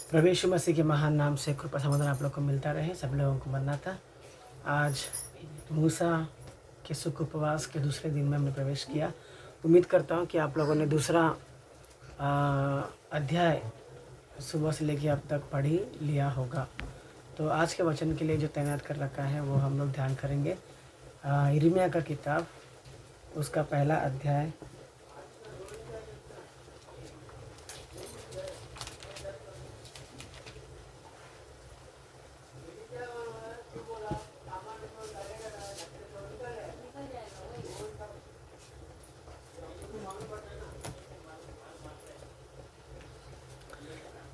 प्रभु यीशु मसीह के महान नाम से कृपा समाधान आप लोग को मिलता रहे। सब लोगों को बनना था। आज मूसा के सुख उपवास के दूसरे दिन में हमने प्रवेश किया। उम्मीद करता हूँ कि आप लोगों ने दूसरा अध्याय सुबह से लेकर अब तक पढ़ ही लिया होगा। तो आज के वचन के लिए जो तैनात कर रखा है वो हम लोग ध्यान करेंगे। यिर्मयाह का किताब उसका पहला अध्याय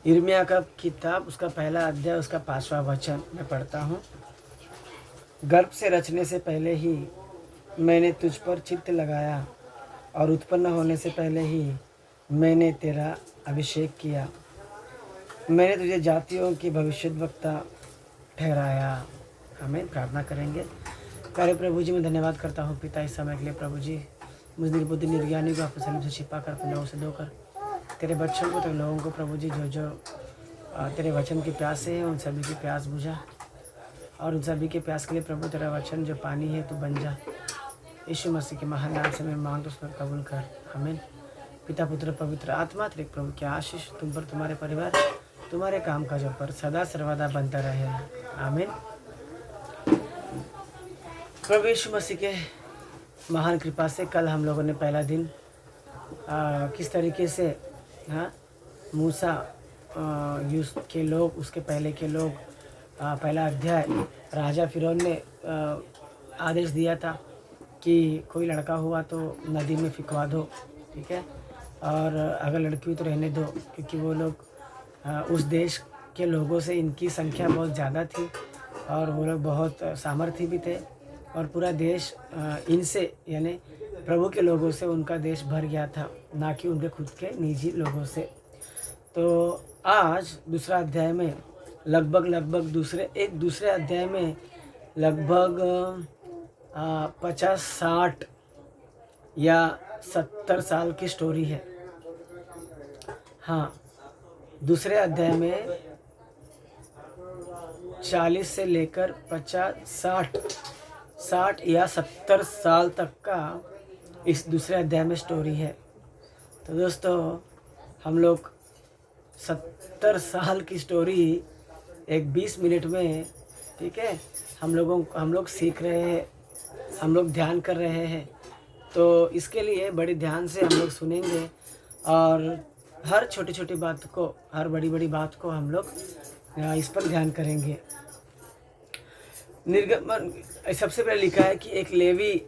यिर्मयाह का किताब उसका पहला अध्याय उसका 5वां वचन मैं पढ़ता हूँ। गर्भ से रचने से पहले ही मैंने तुझ पर चित्त लगाया और उत्पन्न होने से पहले ही मैंने तेरा अभिषेक किया। मैंने तुझे जातियों की भविष्यद्वक्ता ठहराया। हमें प्रार्थना करेंगे। प्यारे प्रभु जी, मैं धन्यवाद करता हूँ पिता इस समय के लिए। प्रभु जी, मुझ निर्बुद्धि निर्ज्ञानी को अपने सलीम से छिपा कर अपने लोगों से धोकर तेरे बच्चों को, तेरे लोगों को प्रभु जी जो तेरे वचन की प्यासे हैं उन सभी की प्यास बुझा, और उन सभी के प्यास के लिए प्रभु तेरा वचन जो पानी है तू बन जा। यीशु मसीह के महान नाम से मैं मांग तो उसमें कबूल कर। आमीन। पिता पुत्र पवित्र आत्मा तेरे प्रभु की आशीष तुम पर, तुम्हारे परिवार, तुम्हारे काम काजों पर सदा सर्वदा बनता रहे। आमीन। प्रभु यीशु मसीह के महान कृपा से कल हम लोगों ने पहला दिन किस तरीके से मूसा यूस के लोग, उसके पहले के लोग, पहला अध्याय राजा फिरौन ने आदेश दिया था कि कोई लड़का हुआ तो नदी में फिकवा दो, ठीक है, और अगर लड़की हुई तो रहने दो, क्योंकि वो लोग उस देश के लोगों से इनकी संख्या बहुत ज़्यादा थी और वो लोग बहुत सामर्थ्य भी थे और पूरा देश इनसे यानी प्रभु के लोगों से उनका देश भर गया था, ना कि उनके खुद के निजी लोगों से। तो आज दूसरा अध्याय में लगभग दूसरे अध्याय में लगभग 50-60 या 70 साल की स्टोरी है। हाँ, दूसरे अध्याय में 40 से लेकर 60 या 70 साल तक का इस दूसरे अध्याय में स्टोरी है। तो दोस्तों, हम लोग 70 साल की स्टोरी एक 20 मिनट में, ठीक है, हम लोग सीख रहे हैं, हम लोग ध्यान कर रहे हैं। तो इसके लिए बड़े ध्यान से हम लोग सुनेंगे और हर छोटी छोटी बात को, हर बड़ी बड़ी बात को हम लोग इस पर ध्यान करेंगे। निर्गमन सबसे पहले लिखा है कि एक लेवी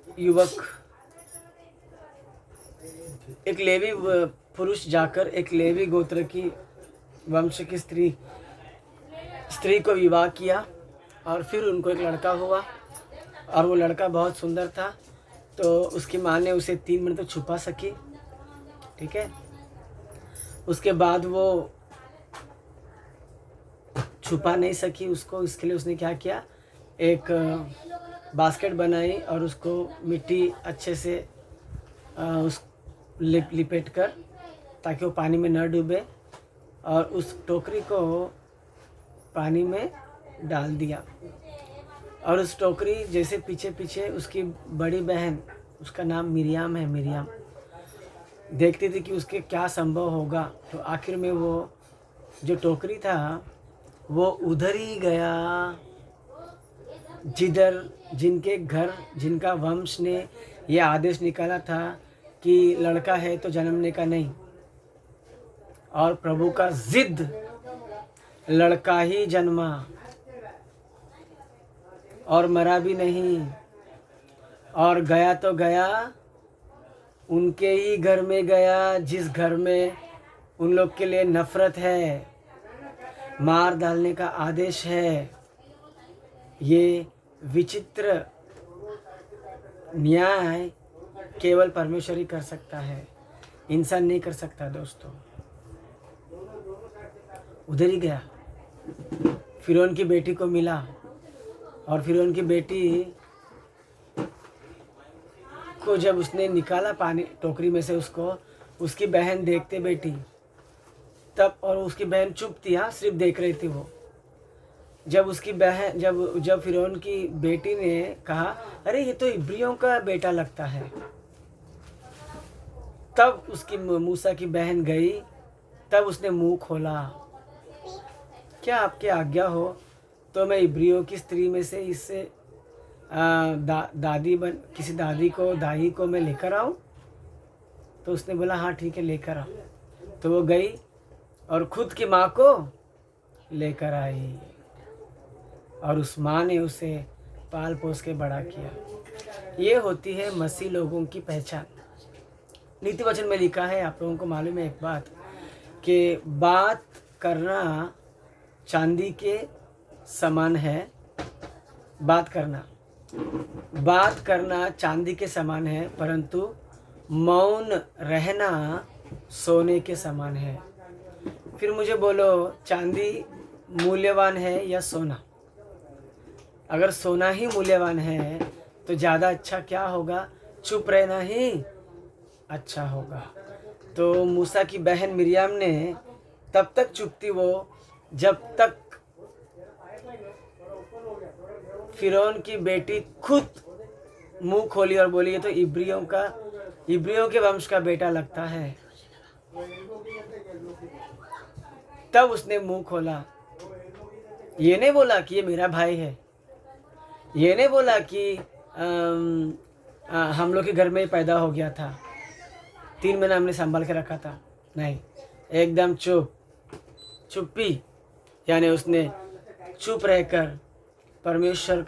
पुरुष जाकर एक लेवी गोत्र की वंश की स्त्री को विवाह किया और फिर उनको एक लड़का हुआ और वो लड़का बहुत सुंदर था। तो उसकी माँ ने उसे 3 मिनट तक छुपा सकी, ठीक है। उसके बाद वो छुपा नहीं सकी उसको, इसके लिए उसने क्या किया, एक बास्केट बनाई और उसको मिट्टी अच्छे से उस लिपेट कर, ताकि वो पानी में न डूबे, और उस टोकरी को पानी में डाल दिया। और उस टोकरी जैसे पीछे पीछे उसकी बड़ी बहन, उसका नाम मिरियाम है, मिरियाम देखती थी कि उसके क्या संभव होगा। तो आखिर में वो जो टोकरी था वो उधर ही गया जिनका वंश ने यह आदेश निकाला था कि लड़का है तो जन्मने का नहीं, और प्रभु का जिद लड़का ही जन्मा और मरा भी नहीं, और गया तो गया उनके ही घर में गया जिस घर में उन लोग के लिए नफरत है, मार डालने का आदेश है। ये विचित्र न्याय केवल परमेश्वर ही कर सकता है, इंसान नहीं कर सकता। दोस्तों, उधर ही गया, फिरौन की बेटी को मिला और फिरौन की बेटी को जब उसने निकाला पानी टोकरी में से, उसको उसकी बहन देखते बेटी तब और उसकी बहन चुप थी, हाँ, सिर्फ देख रही थी वो। जब उसकी बहन जब जब फिरौन की बेटी ने कहा, अरे ये तो इब्रियों का बेटा लगता है, तब उसकी मूसा की बहन गई, तब उसने मुंह खोला, क्या आपकी आज्ञा हो तो मैं इब्रियों की स्त्री में से इससे दादी बन किसी दाई को मैं लेकर आऊं। तो उसने बोला हाँ ठीक है लेकर आओ। तो वो गई और खुद की माँ को लेकर आई और उस माँ ने उसे पाल पोस के बड़ा किया। ये होती है मसीह लोगों की पहचान। नीति वचन में लिखा है, आप लोगों को मालूम है एक बात, कि बात करना चांदी के समान है, बात करना चांदी के समान है, परंतु मौन रहना सोने के समान है। फिर मुझे बोलो, चांदी मूल्यवान है या सोना? अगर सोना ही मूल्यवान है तो ज़्यादा अच्छा क्या होगा? चुप रहना ही अच्छा होगा। तो मूसा की बहन मिरियाम ने तब तक चुप थी वो, जब तक फिरौन की बेटी खुद मुंह खोली और बोली ये तो इब्रियों के वंश का बेटा लगता है। तब उसने मुंह खोला। ये नहीं बोला कि ये मेरा भाई है, ये नहीं बोला कि हम लोग के घर में ही पैदा हो गया था, 3 महीना हमने संभाल के रखा था। नहीं, एकदम चुप्पी, यानी उसने चुप रहकर परमेश्वर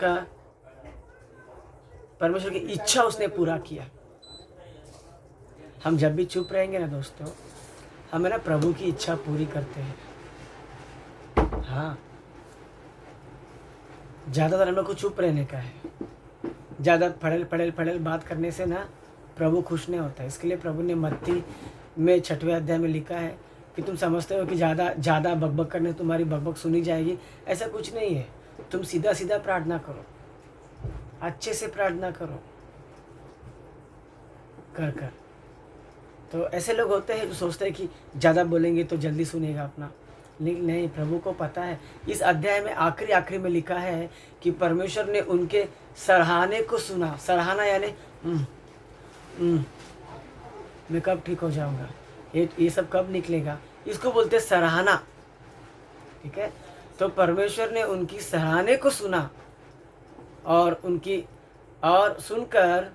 की इच्छा उसने पूरा किया। हम जब भी चुप रहेंगे ना दोस्तों, हमें ना प्रभु की इच्छा पूरी करते हैं। हाँ, ज़्यादातर हम लोग को चुप रहने का है। ज़्यादा फड़ेल बात करने से ना प्रभु खुश नहीं होता है। इसके लिए प्रभु ने मत्ती में 6वें अध्याय में लिखा है कि तुम समझते हो कि ज़्यादा बकबक करने तुम्हारी बकबक सुनी जाएगी। ऐसा कुछ नहीं है। तुम सीधा प्रार्थना करो, अच्छे से प्रार्थना करो कर। तो ऐसे लोग होते हैं जो सोचते हैं कि ज़्यादा बोलेंगे तो जल्दी सुनेगा अपना। नहीं, प्रभु को पता है। इस अध्याय में आखिरी में लिखा है कि परमेश्वर ने उनके सराहने को सुना। सराहना यानी मैं कब ठीक हो जाऊंगा, ये सब कब निकलेगा, इसको बोलते सराहना। ठीक है, तो परमेश्वर ने उनकी सराहने को सुना और सुनकर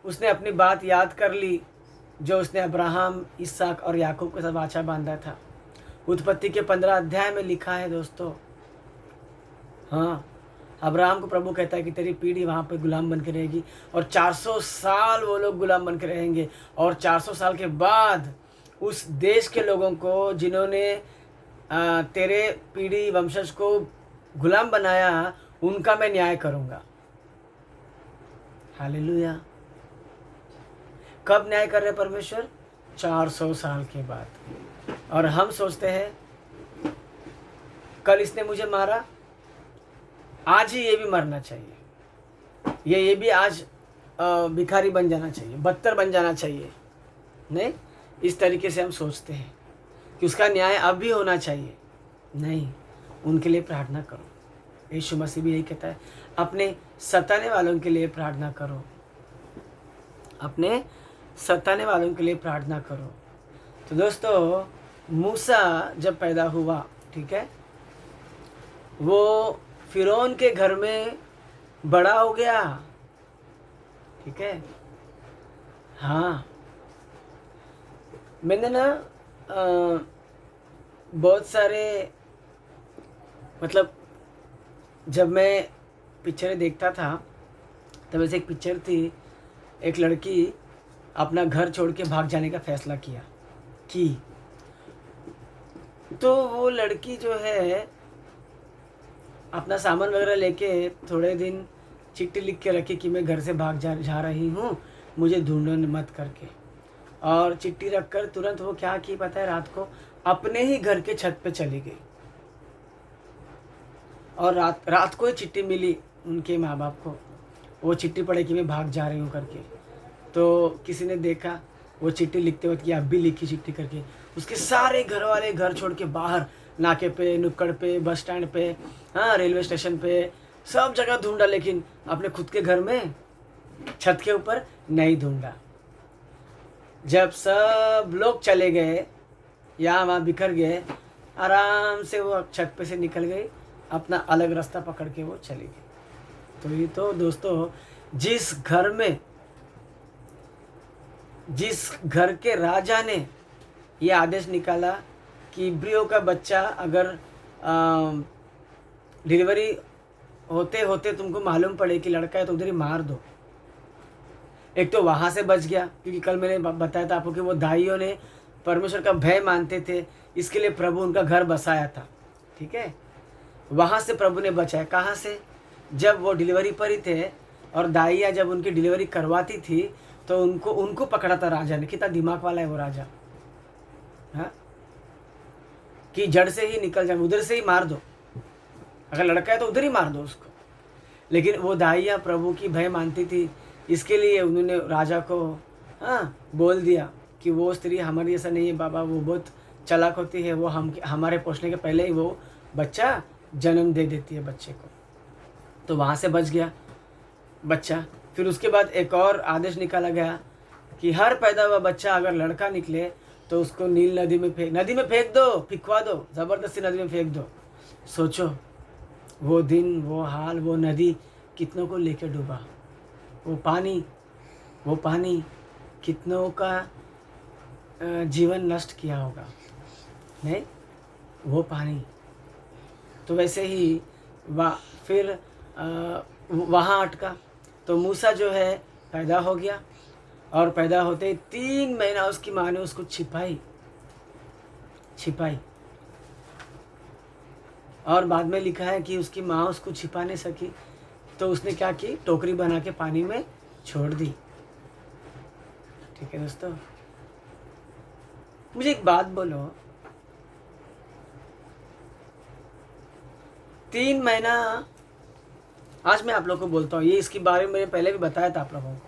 उसने अपनी बात याद कर ली जो उसने अब्राहम, इसहाक और याकूब के साथ वाचा बांधा था। उत्पत्ति के 15 अध्याय में लिखा है दोस्तों। हाँ, अब्राहम को प्रभु कहता है कि तेरी पीढ़ी वहाँ पे गुलाम बन के रहेगी और 400 साल वो लोग गुलाम बन के रहेंगे। और 400 साल के बाद उस देश के लोगों को जिन्होंने तेरे पीढ़ी वंशज को गुलाम बनाया, उनका मैं न्याय करूँगा। हालेलुया। कब न्याय कर रहे परमेश्वर? 400 साल के बाद। और हम सोचते हैं कल इसने मुझे मारा, आज ही ये भी मरना चाहिए, ये भी आज भिखारी बन जाना चाहिए, बदतर बन जाना चाहिए। नहीं, इस तरीके से हम सोचते हैं कि उसका न्याय अब भी होना चाहिए। नहीं, उनके लिए प्रार्थना करो। यीशु मसीह भी यही कहता है, अपने सताने वालों के लिए प्रार्थना करो, अपने सताने वालों के लिए प्रार्थना करो। तो दोस्तों, मूसा जब पैदा हुआ, ठीक है, वो फिरौन के घर में बड़ा हो गया। ठीक है, हाँ, मैंने ना बहुत सारे, मतलब जब मैं पिक्चरें देखता था तब ऐसे एक पिक्चर थी, एक लड़की अपना घर छोड़ के भाग जाने का फैसला की। तो वो लड़की जो है अपना सामान वगैरह लेके थोड़े दिन चिट्ठी लिख के रखी कि मैं घर से भाग जा रही हूँ, मुझे ढूंढो मत करके। और चिट्ठी रखकर तुरंत वो क्या की पता है, रात को अपने ही घर के छत पे चली गई। और रात को ही चिट्ठी मिली उनके माँ बाप को, वो चिट्ठी पढ़े कि मैं भाग जा रही हूँ करके। तो किसी ने देखा वो चिट्ठी लिखते वक्त, कि अब भी लिखी चिट्ठी करके, उसके सारे घर वाले घर छोड़ के बाहर नाके पे, नुक्कड़ पे, बस स्टैंड पे, हाँ, रेलवे स्टेशन पे, सब जगह ढूंढा, लेकिन अपने खुद के घर में छत के ऊपर नहीं ढूंढा। जब सब लोग चले गए, यहाँ वहाँ बिखर गए, आराम से वो छत पे से निकल गई, अपना अलग रास्ता पकड़ के वो चली गई। तो ये तो दोस्तों, जिस घर के राजा ने ये आदेश निकाला कि इब्रियों का बच्चा अगर डिलीवरी होते होते तुमको मालूम पड़े कि लड़का है तो उधर ही मार दो। एक तो वहाँ से बच गया, क्योंकि कल मैंने बताया था आपको कि वो दाइयों ने परमेश्वर का भय मानते थे, इसके लिए प्रभु उनका घर बसाया था। ठीक है, वहाँ से प्रभु ने बचाया। कहाँ से? जब वो डिलीवरी पर ही थे और दाइयाँ जब उनकी डिलीवरी करवाती थी तो उनको पकड़ा था राजा ने। कितना दिमाग वाला है वो राजा, हाँ, कि जड़ से ही निकल जाए, उधर से ही मार दो, अगर लड़का है तो उधर ही मार दो उसको। लेकिन वो दाइयाँ प्रभु की भय मानती थी, इसके लिए उन्होंने राजा को, हाँ, बोल दिया कि वो स्त्री हमारी जैसा नहीं है बाबा, वो बहुत चालाक होती है, वो हमारे पोषने के पहले ही वो बच्चा जन्म दे देती है बच्चे को। तो वहाँ से बच गया बच्चा। फिर उसके बाद एक और आदेश निकाला गया कि हर पैदा हुआ बच्चा अगर लड़का निकले तो उसको नील नदी में फेंक दो, फिकवा दो, ज़बरदस्ती नदी में फेंक दो। सोचो वो दिन, वो हाल, वो नदी कितनों को लेके डूबा, वो पानी कितनों का जीवन नष्ट किया होगा, नहीं? वो पानी तो वैसे ही फिर वहाँ अटका। तो मूसा जो है पैदा हो गया, और पैदा होते ही 3 महीना उसकी माँ ने उसको छिपाई, और बाद में लिखा है कि उसकी माँ उसको छिपा नहीं सकी तो उसने क्या की, टोकरी बना के पानी में छोड़ दी। ठीक है दोस्तों, मुझे एक बात बोलो, 3 महीना, आज मैं आप लोगों को बोलता हूँ, ये इसके बारे में मैंने पहले भी बताया था आप लोगों को।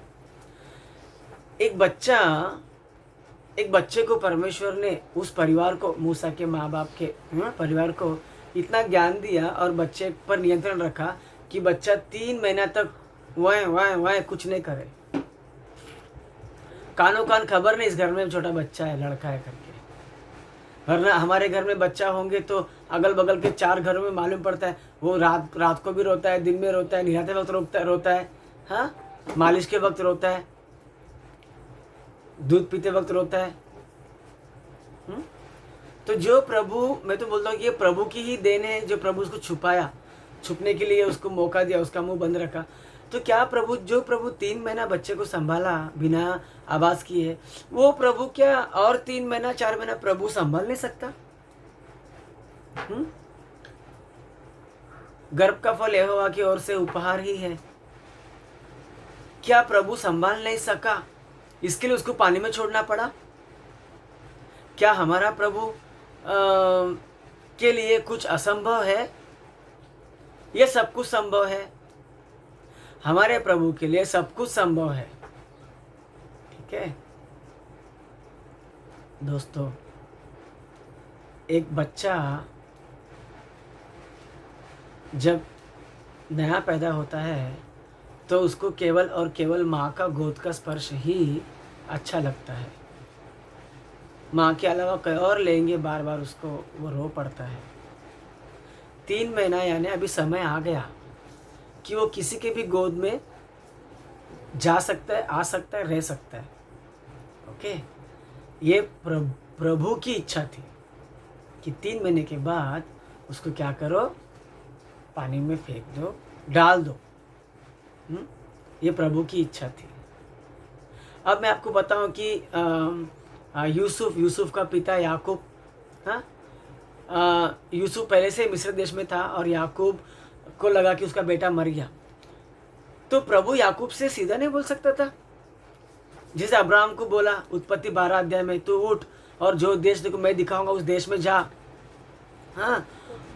एक बच्चे को परमेश्वर ने, उस परिवार को, मूसा के माँ बाप के परिवार को इतना ज्ञान दिया और बच्चे पर नियंत्रण रखा कि बच्चा 3 महीना तक वाह कुछ नहीं करे, कानों कान खबर नहीं इस घर में छोटा बच्चा है, लड़का है करके। वरना हमारे घर में बच्चा होंगे तो अगल बगल के 4 घरों में मालूम पड़ता है, वो रात को भी रोता है, दिन में रोता है, नहाते वक्त रोता है, हाँ, मालिश के वक्त रोता है, दूध पीते वक्त रोता है। तो जो प्रभु, मैं तो बोलता हूँ कि ये प्रभु की ही देन है, जो प्रभु उसको छुपने के लिए उसको मौका दिया, उसका मुंह बंद रखा। तो क्या जो प्रभु 3 महीना बच्चे को संभाला बिना आवाज किए, वो प्रभु क्या और 3 महीना 4 महीना प्रभु संभाल नहीं सकता? गर्भ का फल यहोवा की ओर से उपहार ही है। क्या प्रभु संभाल नहीं सका, इसके लिए उसको पानी में छोड़ना पड़ा? क्या हमारा प्रभु के लिए कुछ असंभव है? ये सब कुछ संभव है। हमारे प्रभु के लिए सब कुछ संभव है। ठीक है दोस्तों, एक बच्चा जब नया पैदा होता है तो उसको केवल और केवल माँ का गोद का स्पर्श ही अच्छा लगता है। माँ के अलावा कोई और लेंगे बार बार उसको, वो रो पड़ता है। 3 महीना यानी अभी समय आ गया कि वो किसी के भी गोद में जा सकता है, आ सकता है, रह सकता है। ओके, ये प्रभु की इच्छा थी कि 3 महीने के बाद उसको क्या करो, पानी में फेंक दो, डाल दो। ये प्रभु की इच्छा थी। अब मैं आपको बताऊं कि यूसुफ का पिता याकूब, यूसुफ पहले से मिस्र देश में था और याकूब को लगा कि उसका बेटा मर गया। तो प्रभु याकूब से सीधा नहीं बोल सकता था, जिसे अब्राहम को बोला उत्पत्ति 12 अध्याय में, तू उठ और जो देश देखो मैं दिखाऊंगा उस देश में जा, हाँ,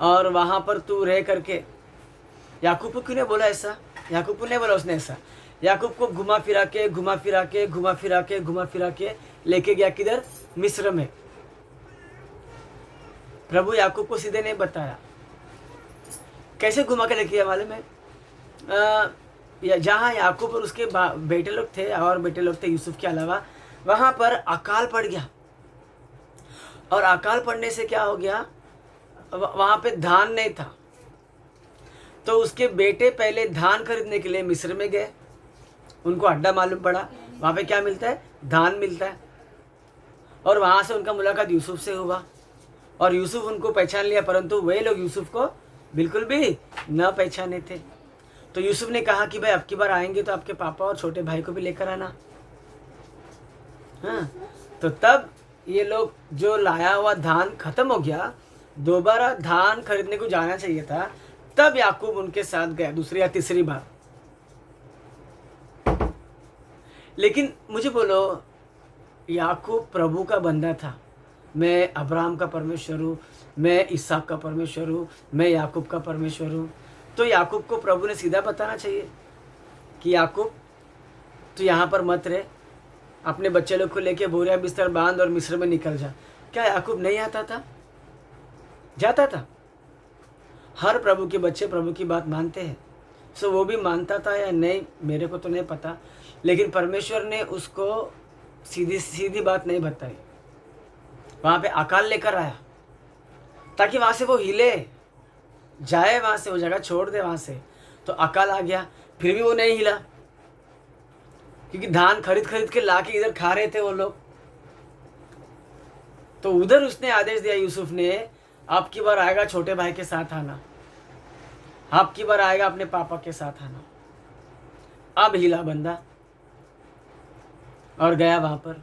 और वहाँ पर तू रह करके। याकूब को क्यों नहीं बोला ऐसा? याकूब को नहीं बोला उसने ऐसा। याकूब को घुमा फिरा के घुमा फिरा के घुमा फिरा के घुमा फिरा के लेके गया किधर? मिस्र में। प्रभु याकूब को सीधे नहीं बताया, कैसे घुमा के लेके गया मालूम है? जहाँ याकूब और उसके बेटे लोग थे, और बेटे लोग थे यूसुफ के अलावा, वहाँ पर अकाल पड़ गया। और अकाल पड़ने से क्या हो गया, वहाँ पे धान नहीं था, तो उसके बेटे पहले धान खरीदने के लिए मिस्र में गए। उनको अड्डा मालूम पड़ा, वहाँ पे क्या मिलता है? धान मिलता है। और वहाँ से उनका मुलाकात यूसुफ से हुआ, और यूसुफ उनको पहचान लिया, परंतु वे लोग यूसुफ को बिल्कुल भी न पहचाने थे। तो यूसुफ ने कहा कि भाई अब की बार आएंगे तो आपके पापा और छोटे भाई को भी लेकर आना। हाँ, तो तब ये लोग, जो लाया हुआ धान खत्म हो गया, दोबारा धान खरीदने को जाना चाहिए था, तब याकूब उनके साथ गया दूसरी या तीसरी बार। लेकिन मुझे बोलो, याकूब प्रभु का बंदा था। मैं अब्राहम का परमेश्वर हूँ, मैं इसहाक का परमेश्वर हूँ, मैं याकूब का परमेश्वर हूँ। तो याकूब को प्रभु ने सीधा बताना चाहिए कि याकूब तू यहाँ पर मत रहे, अपने बच्चे लोग को लेके बोरिया बिस्तर बांध और मिस्र में निकल जा। क्या याकूब नहीं आता था? जाता था। हर प्रभु के बच्चे प्रभु की बात मानते हैं। सो वो भी मानता था या नहीं मेरे को तो नहीं पता, लेकिन परमेश्वर ने उसको सीधी सीधी बात नहीं बताई। वहाँ पे अकाल लेकर आया ताकि वहाँ से वो हिले जाए, वहाँ से वो जगह छोड़ दे वहाँ से। तो अकाल आ गया, फिर भी वो नहीं हिला, क्योंकि धान खरीद खरीद के ला के इधर खा रहे थे वो लोग। तो उधर उसने आदेश दिया यूसुफ ने, अब की बार आएगा छोटे भाई के साथ आना, अब की बार आएगा अपने पापा के साथ आना। अब हिला बंदा और गया वहाँ पर,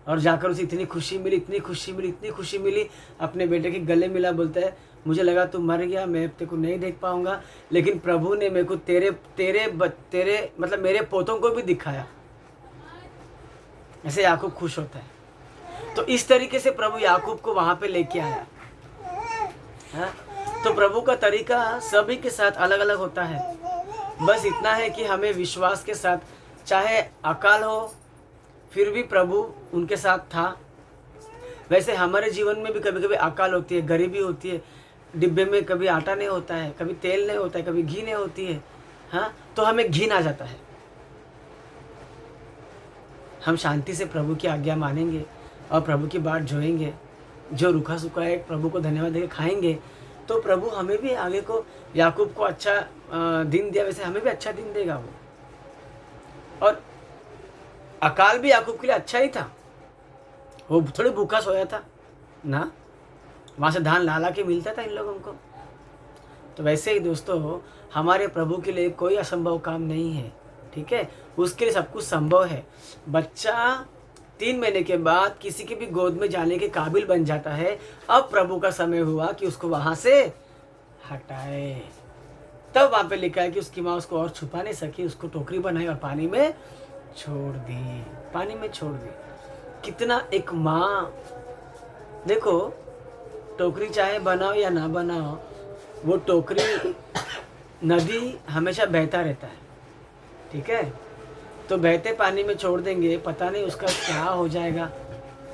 और जाकर उसे इतनी खुशी मिली, इतनी खुशी मिली, इतनी खुशी मिली, अपने बेटे के गले मिला। बोलता है मुझे लगा तू मर गया, मैं अब तेरे को नहीं देख पाऊंगा, लेकिन प्रभु ने मेरे को तेरे मतलब मेरे पोतों को भी दिखाया। ऐसे याकूब खुश होता है। तो इस तरीके से प्रभु याकूब को वहाँ पे लेके आया। हाँ? तो प्रभु का तरीका सभी के साथ अलग अलग होता है। बस इतना है कि हमें विश्वास के साथ, चाहे अकाल हो फिर भी प्रभु उनके साथ था। वैसे हमारे जीवन में भी कभी कभी अकाल होती है, गरीबी होती है, डिब्बे में कभी आटा नहीं होता है, कभी तेल नहीं होता है, कभी घी नहीं होती है। हाँ, तो हमें घिन आ जाता है। हम शांति से प्रभु की आज्ञा मानेंगे और प्रभु की बात जोएंगे, जो रूखा सूखा है प्रभु को धन्यवाद देकर खाएंगे, तो प्रभु हमें भी आगे को, याकूब को अच्छा दिन दिया वैसे हमें भी अच्छा दिन देगा वो। और अकाल भी याकूब के लिए अच्छा ही था, वो थोड़ी भूखा सोया था ना, वहाँ से धान ला के मिलता था इन लोगों को। तो वैसे ही दोस्तों, हमारे प्रभु के लिए कोई असंभव काम नहीं है, ठीक है? उसके लिए सब कुछ संभव है। बच्चा 3 महीने के बाद किसी के भी गोद में जाने के काबिल बन जाता है। अब प्रभु का समय हुआ कि उसको वहाँ से हटाए। तब वहाँ पे लिखा है कि उसकी माँ उसको और छुपा नहीं सकी, उसको टोकरी बनाई और पानी में छोड़ दी, पानी में छोड़ दी। कितना एक माँ, देखो टोकरी चाहे बनाओ या ना बनाओ, वो टोकरी, नदी हमेशा बहता रहता है, ठीक है? तो बहते पानी में छोड़ देंगे, पता नहीं उसका क्या हो जाएगा।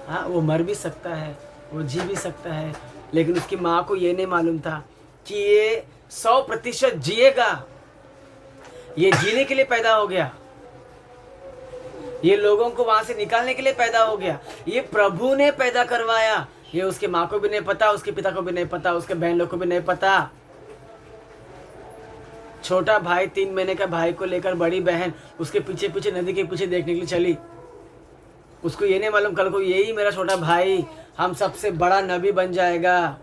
हाँ, वो मर भी सकता है, वो जी भी सकता है, लेकिन उसकी माँ को ये नहीं मालूम था कि ये 100% जिएगा, ये जीने के लिए पैदा हो गया, ये लोगों को वहां से निकालने के लिए पैदा हो गया, ये प्रभु ने पैदा करवाया। ये उसके माँ को भी नहीं पता, उसके पिता को भी नहीं पता, उसके बहन लोग को भी नहीं पता। छोटा भाई 3 महीने का भाई को लेकर बड़ी बहन उसके पीछे पीछे नदी के पीछे देखने के लिए चली। उसको ये नहीं मालूम कल को यही मेरा छोटा भाई हम सबसे बड़ा नबी बन जाएगा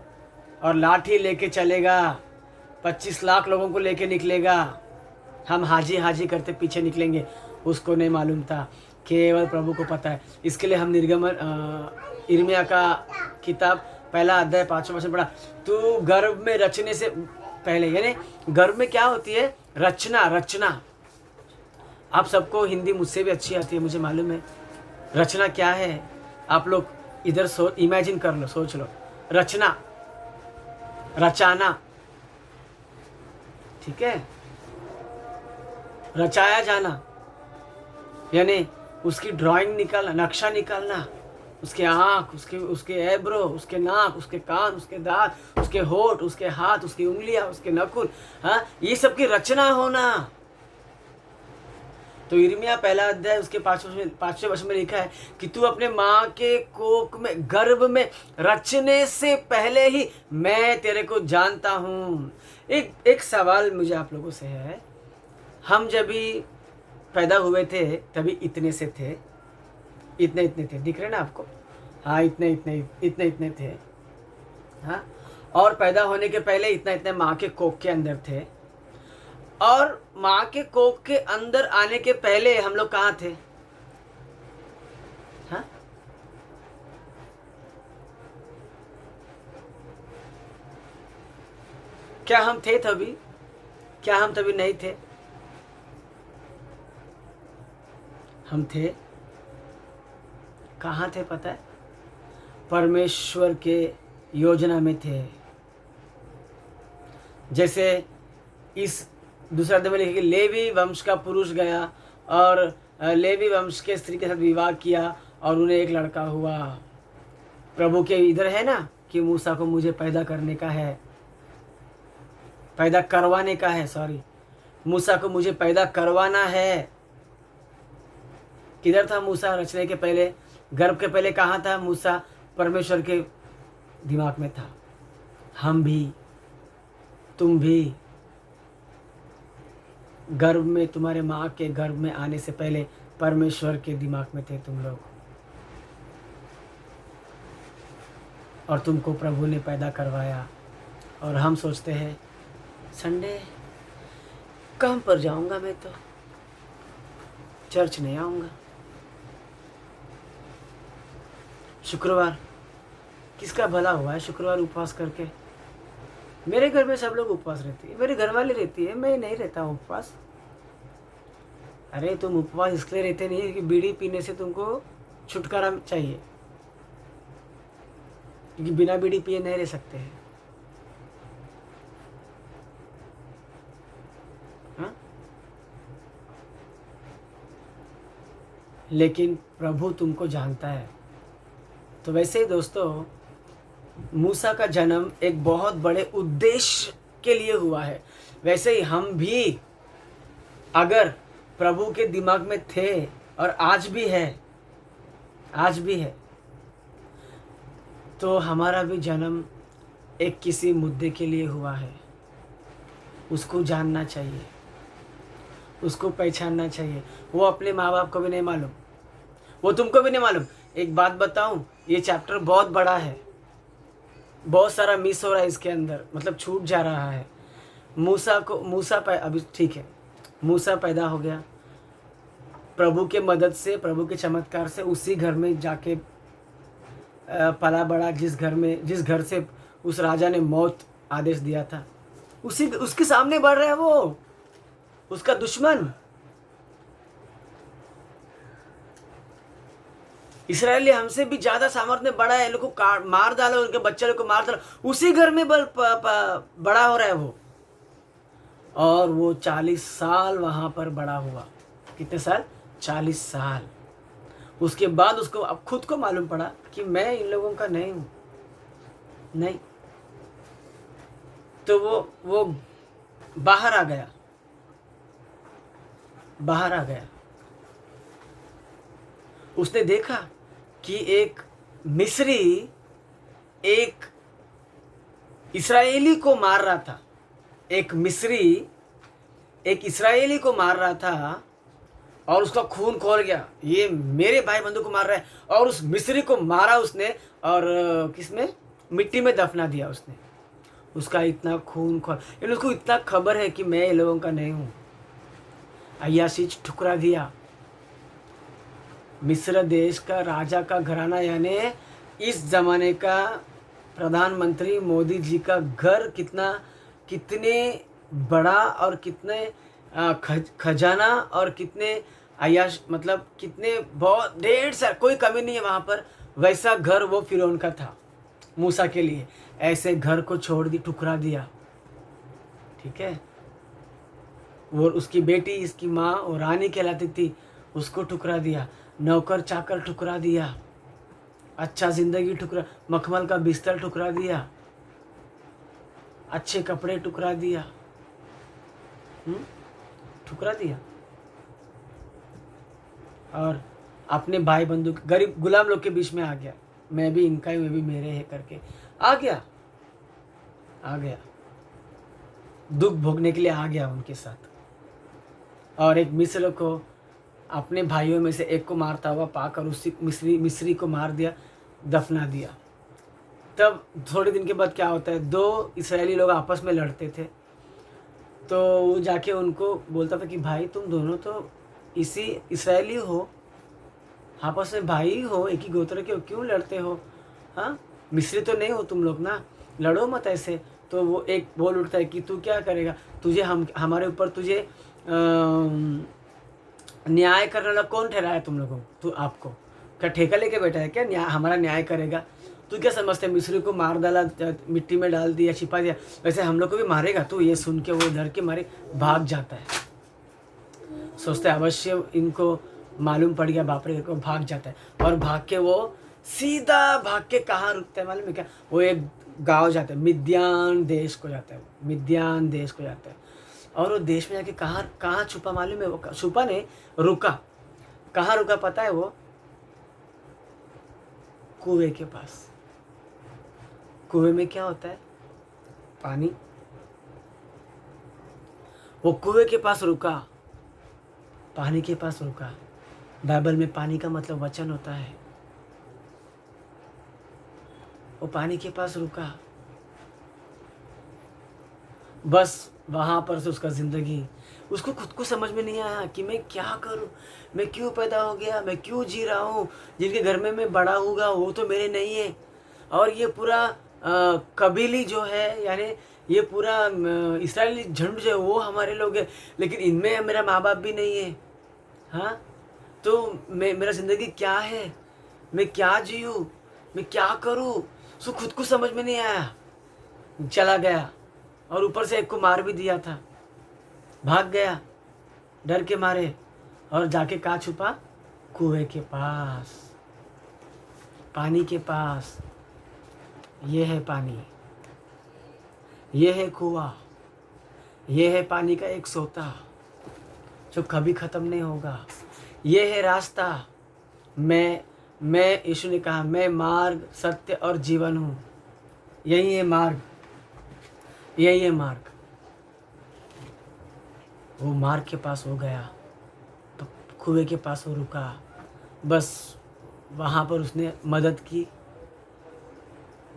और लाठी लेके चलेगा, 25 लाख लोगों को लेके निकलेगा, हम हाजी हाजी करते पीछे निकलेंगे। उसको नहीं मालूम था, केवल प्रभु को पता है। इसके लिए हम इर्मिया का किताब 1 अध्याय 5वां वचन पढ़ा। तू गर्भ में रचने से पहले, यानी गर्भ में क्या होती है? रचना। आप सबको हिंदी मुझसे भी अच्छी आती है, मुझे मालूम है। रचना क्या है? आप लोग इधर इमेजिन कर लो, सोच लो। रचना, रचाना, ठीक है? रचाया जाना, यानी उसकी ड्राइंग निकालना, नक्शा निकालना, उसके आँख, उसके एब्रो, उसके नाक, उसके कान, उसके दांत, उसके होठ, उसके हाथ, उसकी उंगलियां, उसके नखुन, हाँ, ये सब की रचना होना। तो यिर्मयाह पहला अध्याय उसके 5वें वर्ष में लिखा है कि तू अपने माँ के कोख में, गर्भ में रचने से पहले ही मैं तेरे को जानता हूँ। एक सवाल मुझे आप लोगों से है, हम जब भी पैदा हुए थे तभी इतने से थे, इतने इतने थे, दिख रहे ना आपको? हाँ, इतने इतने इतने इतने थे। हाँ, और पैदा होने के पहले इतना इतने माँ के कोख के अंदर थे, और माँ के कोख के अंदर आने के पहले हम लोग कहाँ थे? हाँ, क्या हम थे तभी? क्या हम तभी नहीं थे? हम थे। कहाँ थे पता है? परमेश्वर के योजना में थे। जैसे इस दूसरा अध्याय में लिखा कि लेवी वंश का पुरुष गया और लेवी वंश के स्त्री के साथ विवाह किया और उन्हें एक लड़का हुआ। प्रभु के इधर है ना कि मूसा को मुझे पैदा करने का है, पैदा करवाने का है, सॉरी, मूसा को मुझे पैदा करवाना है। किधर था मूसा रचने के पहले? गर्भ के पहले कहाँ था मूसा? परमेश्वर के दिमाग में था। हम भी, तुम भी गर्भ में, तुम्हारे माँ के गर्भ में आने से पहले परमेश्वर के दिमाग में थे तुम लोग, और तुमको प्रभु ने पैदा करवाया। और हम सोचते हैं संडे काम पर जाऊंगा, मैं तो चर्च नहीं आऊंगा। शुक्रवार किसका भला हुआ है शुक्रवार उपवास करके? मेरे घर में सब लोग उपवास रहती है, मेरी घरवाली रहती है, मैं नहीं रहता हूँ उपवास। अरे तुम उपवास इसलिए रहते नहीं कि बीड़ी पीने से तुमको छुटकारा चाहिए, क्योंकि बिना बीड़ी पिए नहीं रह सकते हैं। हाँ? लेकिन प्रभु तुमको जानता है। तो वैसे ही दोस्तों, मूसा का जन्म एक बहुत बड़े उद्देश्य के लिए हुआ है। वैसे ही हम भी अगर प्रभु के दिमाग में थे, और आज भी है, आज भी है, तो हमारा भी जन्म एक किसी मुद्दे के लिए हुआ है। उसको जानना चाहिए, उसको पहचानना चाहिए। वो अपने माँ बाप को भी नहीं मालूम, वो तुमको भी नहीं मालूम। एक बात बताऊं, ये चैप्टर बहुत बड़ा है, बहुत सारा मिस हो रहा है इसके अंदर, मतलब छूट जा रहा है। अभी ठीक है, मूसा पैदा हो गया प्रभु के मदद से, प्रभु के चमत्कार से। उसी घर में जाके पला बड़ा, जिस घर से उस राजा ने मौत आदेश दिया था, उसके सामने बढ़ रहा है वो, उसका दुश्मन। इसराइली हमसे भी ज्यादा सामर्थ्य बड़ा है, लोगों को मार डालो, उनके बच्चे लोग को मार डालो, उसी घर में बड़ा हो रहा है वो। और वो 40 साल वहां पर बड़ा हुआ। कितने साल? 40 साल। उसके बाद उसको अब खुद को मालूम पड़ा कि मैं इन लोगों का नहीं हूं, नहीं। तो वो बाहर आ गया, बाहर आ गया। उसने देखा कि एक मिस्री एक इस्राएली को मार रहा था, एक मिस्री एक इस्राएली को मार रहा था, और उसका खून खोल गया। ये मेरे भाई बंधु को मार रहा है, और उस मिस्री को मारा उसने, और किसमें? मिट्टी में दफना दिया उसने। उसका इतना खून खोल, यानी उसको इतना खबर है कि मैं ये लोगों का नहीं हूं। अय्याशी ठुकरा दिया। मिस्र देश का राजा का घराना, यानी इस जमाने का प्रधानमंत्री मोदी जी का घर कितने बड़ा, और कितने खजाना, और कितने अय्याश, मतलब कितने, बहुत ढेर सारा, कोई कमी नहीं है वहाँ पर। वैसा घर वो फिरौन का था मूसा के लिए। ऐसे घर को छोड़ दी, ठुकरा दिया। ठीक है, वो उसकी बेटी, इसकी माँ, और रानी कहलाती थी, उसको ठुकरा दिया, नौकर चाकर ठुकरा दिया, अच्छा ज़िंदगी ठुकरा, मखमल का बिस्तर ठुकरा दिया, अच्छे कपड़े ठुकरा दिया, ठुकरा दिया। और अपने भाई बंधु गरीब गुलाम लोग के बीच में आ गया, मैं भी इनका ही, वे भी मेरे है करके आ गया, दुख भोगने के लिए आ गया उनके साथ। और एक मिस्र को अपने भाइयों में से एक को मारता हुआ पाकर उसी मिस्री को मार दिया, दफना दिया। तब थोड़े दिन के बाद क्या होता है, दो इस्राएली लोग आपस में लड़ते थे, तो वो जाके उनको बोलता था कि भाई तुम दोनों तो इसी इस्राएली हो, आपस में भाई हो, एक ही गोत्र के हो, क्यों लड़ते हो? हाँ, मिस्री तो नहीं हो तुम लोग ना, लड़ो मत ऐसे। तो वो एक बोल उठता है कि तू क्या करेगा, तुझे हमारे ऊपर तुझे न्याय करने वाला कौन ठहराया तुम लोगों को? तू आपको क्या ठेका लेके बैठा है क्या? हमारा न्याय करेगा? तू क्या समझते, मिस्री को मार डाला, मिट्टी में डाल दिया, छिपा दिया, वैसे हम लोग को भी मारेगा? तो ये सुन के वो डर के मारे भाग जाता है। सोचते अवश्य इनको मालूम पड़ गया, बाप रे, को भाग जाता है। और भाग के वो सीधा भाग के कहाँ रुकता है मालूम है क्या? वो एक गांव जाता है, मिद्यान देश को जाता है, मिद्यान देश को जाता है। और वो देश में जाके कहाँ छुपा मालूम है? वो छुपा नहीं, रुका। कहाँ रुका पता है? वो कुएं के पास। कुएं में क्या होता है? पानी। वो कुएं के पास रुका, पानी के पास रुका। बाइबल में पानी का मतलब वचन होता है। वो पानी के पास रुका, बस वहाँ पर से उसका ज़िंदगी, उसको खुद को समझ में नहीं आया कि मैं क्या करूँ, मैं क्यों पैदा हो गया, मैं क्यों जी रहा हूँ, जिनके घर में मैं बड़ा होगा वो तो मेरे नहीं है, और ये पूरा कबीली जो है, यानी ये पूरा इस्राएली झुंड जो है वो हमारे लोग हैं, लेकिन इनमें मेरा माँ बाप भी नहीं है। हाँ, तो मेरा ज़िंदगी क्या है, मैं क्या जीऊँ, मैं क्या करूँ? उसको खुद को समझ में नहीं आया, चला गया। और ऊपर से एक को मार भी दिया था, भाग गया डर के मारे, और जाके कहाँ छुपा? कुएं के पास, पानी के पास। ये है पानी, ये है कुआं, ये है पानी का एक सोता जो कभी ख़त्म नहीं होगा। ये है रास्ता। मैं यीशु ने कहा, मैं मार्ग, सत्य और जीवन हूँ। यही है मार्ग, यही है मार्ग। वो मार्ग के पास हो गया, तो कुएं के पास वो रुका, बस वहाँ पर उसने मदद की।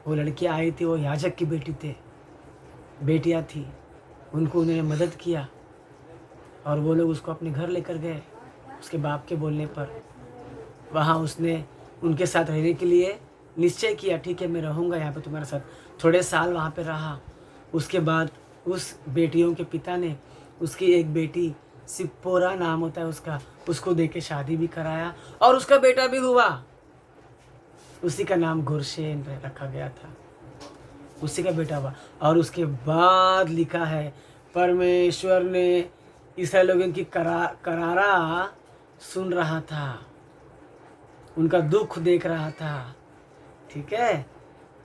वो लड़की आई थी, वो याजक की बेटियाँ थी, उनको उन्होंने मदद किया, और वो लोग उसको अपने घर लेकर गए। उसके बाप के बोलने पर वहाँ उसने उनके साथ रहने के लिए निश्चय किया, ठीक है मैं रहूँगा यहाँ पे तुम्हारे साथ। थोड़े साल वहाँ पे रहा। उसके बाद उस बेटियों के पिता ने उसकी एक बेटी, सिप्पोरा नाम होता है उसका, उसको देके शादी भी कराया, और उसका बेटा भी हुआ। उसी का नाम गुरशेन रखा गया था, उसी का बेटा हुआ। और उसके बाद लिखा है, परमेश्वर ने इसराइल लोगों की करारा सुन रहा था, उनका दुख देख रहा था। ठीक है,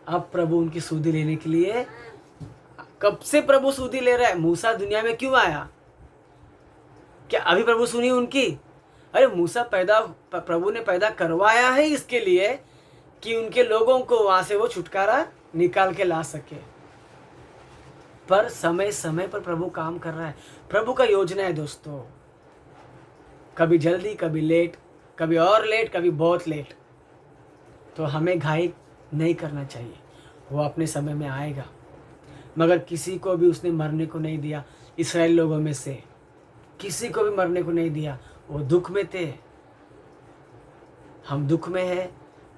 अब प्रभु उनकी सूधी लेने के लिए, कब से प्रभु सूधी ले रहा है? मूसा दुनिया में क्यों आया? क्या अभी प्रभु सुनी उनकी? अरे मूसा प्रभु ने पैदा करवाया है इसके लिए कि उनके लोगों को वहां से वो छुटकारा निकाल के ला सके। पर समय समय पर प्रभु काम कर रहा है। प्रभु का योजना है दोस्तों, कभी जल्दी, कभी लेट, कभी और लेट, कभी बहुत लेट। तो हमें घाई नहीं करना चाहिए, वो अपने समय में आएगा। मगर किसी को भी उसने मरने को नहीं दिया। इस्राएल लोगों में से किसी को भी मरने को नहीं दिया। वो दुख में थे, हम दुख में है।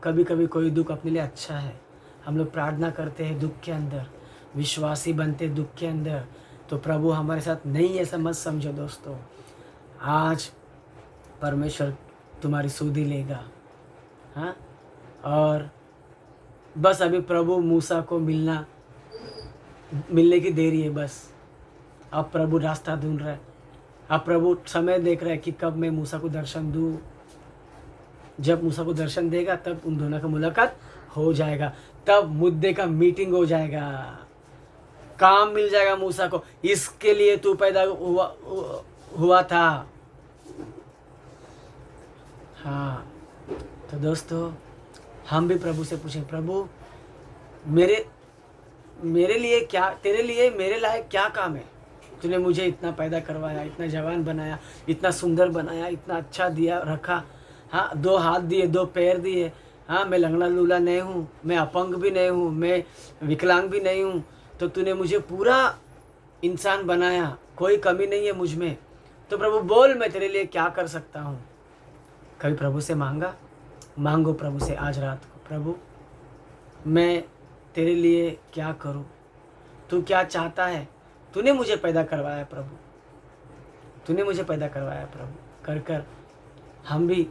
कभी कभी कोई दुख अपने लिए अच्छा है। हम लोग प्रार्थना करते हैं दुख के अंदर, विश्वासी बनते दुख के अंदर, तो प्रभु हमारे साथ नहीं है, ऐसा मत समझो दोस्तों। आज परमेश्वर तुम्हारी सूधी लेगा। हाँ, और बस अभी प्रभु मूसा को मिलने की देरी है बस। अब प्रभु रास्ता ढूंढ रहा है, अब प्रभु समय देख रहा है कि कब मैं मूसा को दर्शन दूँ। जब मूसा को दर्शन देगा तब उन दोनों का मुलाकात हो जाएगा, तब मुद्दे का मीटिंग हो जाएगा, काम मिल जाएगा मूसा को। इसके लिए तू पैदा हुआ था। हाँ, तो दोस्तों हम भी प्रभु से पूछें, प्रभु मेरे लिए क्या, तेरे लिए मेरे लायक क्या काम है? तूने मुझे इतना पैदा करवाया, इतना जवान बनाया, इतना सुंदर बनाया, इतना अच्छा दिया रखा। हाँ, 2 हाथ दिए, 2 पैर दिए। हाँ, मैं लंगड़ा लूला नहीं हूँ, मैं अपंग भी नहीं हूँ, मैं विकलांग भी नहीं हूँ। तो तूने मुझे पूरा इंसान बनाया, कोई कमी नहीं है मुझ में। तो प्रभु बोल, मैं तेरे लिए क्या कर सकता हूँ? कभी प्रभु से मांगो प्रभु से आज रात को, प्रभु मैं तेरे लिए क्या करूँ? तू क्या चाहता है? तूने मुझे पैदा करवाया प्रभु, तूने मुझे पैदा करवाया प्रभु। कर कर हम भी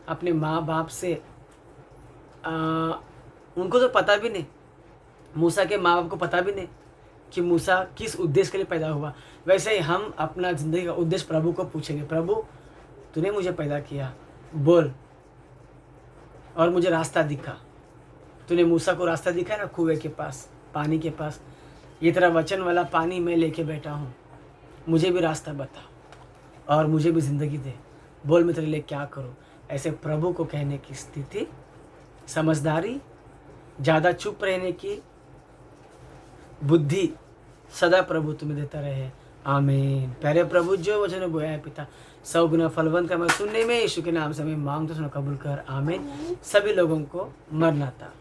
अपने माँ बाप से उनको तो पता भी नहीं, मूसा के माँ बाप को पता भी नहीं कि मूसा किस उद्देश्य के लिए पैदा हुआ। वैसे ही हम अपना ज़िंदगी का उद्देश्य प्रभु को पूछेंगे, प्रभु तूने मुझे पैदा किया, बोल और मुझे रास्ता दिखा। तूने मूसा को रास्ता दिखा ना, कुएं के पास, पानी के पास। ये तेरा वचन वाला पानी मैं लेके बैठा हूँ, मुझे भी रास्ता बता और मुझे भी ज़िंदगी दे। बोल मैं तेरे लिए क्या करूँ? ऐसे प्रभु को कहने की स्थिति, समझदारी, ज़्यादा चुप रहने की बुद्धि सदा प्रभु तुम्हें देता रहे। आमीन। प्यारे प्रभु, जो वचन बोया है पिता, 100 गुना फलवंत का मैं सुनने में यीशु के नाम से मैं मांगता सुनो, कबूल कर। आमीन। सभी लोगों को मरनाता।